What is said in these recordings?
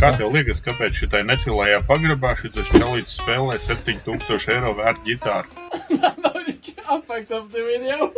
Kā tev liekas, kāpēc šitai necilajā pagrabā šitas čalītis spēlē 7000 eiro vērtu ģitāru? I fucked up the video.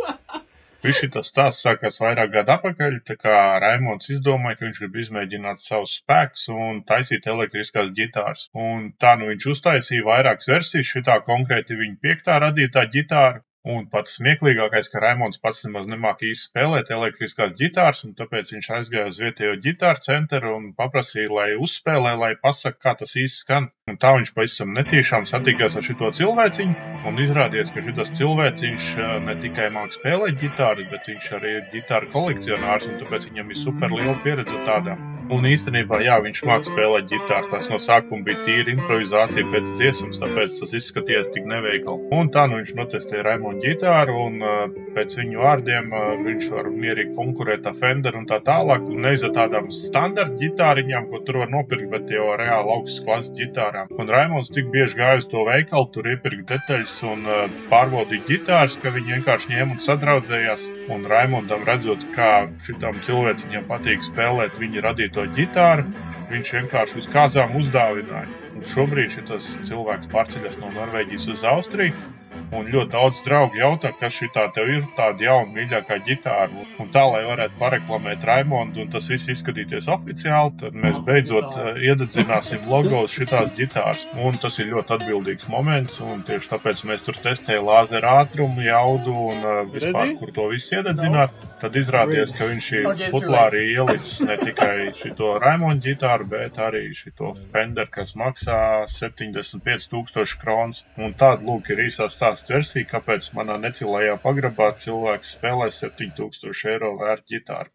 Viss šitas stāsts sākās vairāk gadu atpakaļ, tā kā Raimonds izdomāja, ka viņš grib izmēģināt savus spēkus un taisīt elektriskās ģitāras. Un tā nu viņš uztaisīja vairākas versijas, šitā konkrēti viņa 5. radītā ģitāra. Un pats smieklīgākais, ka Raimonds pats nemaz nemāk īsti spēlēt elektriskās ģitāras, un tāpēc viņš aizgāja uz vietējo ģitāru centru un paprasīja, lai uzspēlē, lai pasaka, kā tas īsti skan. Un tā viņš pavisam netīšām satikās ar šito cilvēciņu, un izrādījās, ka šitas cilvēciņš ne tikai māk spēlēt ģitāras, bet viņš arī ir ģitāra kolekcionārs, un tāpēc viņam ir super liela pieredze tādām. Un īstenībā, jā, viņš māk spēlēt ģitāru, tas no sākuma bija tīra improvizācija pēc dziesmas, tāpēc tas izskatījās tik neveikli. Un tā nu viņš notestēja Raimondu ģitāru, un pēc viņu vārdiem viņš var mierīgi konkurēt ar Fender un tā tālāk, un nevis ar tādām standarta ģitāriņām, ko tur var nopirkt, bet jau reāli augstas klases ģitārām. Un Raimonds tik bieži gāja uz to veikalu, tur iepirkt detaļas un pārbaudīja ģitāras, ka viņi vienkārši ņēma un sadraudzējās. Un Raimondam redzot, kā šitam cilvēciņam patīk spēlēt viņa radīto ģitāru, viņš vienkārši uz kāzām uzdāvināja. Un šobrīd šitas cilvēks pārceļas no Norvēģijas uz Austriju, un ļoti daudz draugu jautā, kas šitā tev ir tāda jauna mīļākā ģitāra. Un tā, lai varētu pareklamēt Raimondu un tas viss izskatīties oficiāli, tad mēs beidzot iededzināsim logo uz šitās ģitāras. Un tas ir ļoti atbildīgs moments, un tieši tāpēc mēs tur testējam lāzera ātrumu, jaudu un vispār, kur to visu iededzināt. Tad izrādījās, ka viņš ir populāri ielicis ne tikai šito Raimondu ģitāru, bet arī šito Fender, kas maksā 75 000 kronas. Un tāda, lūk, ir īsā stāsta versija, kāpēc manā necilajā pagrabā cilvēks spēlē 7000 eiro vērtu ģitāru.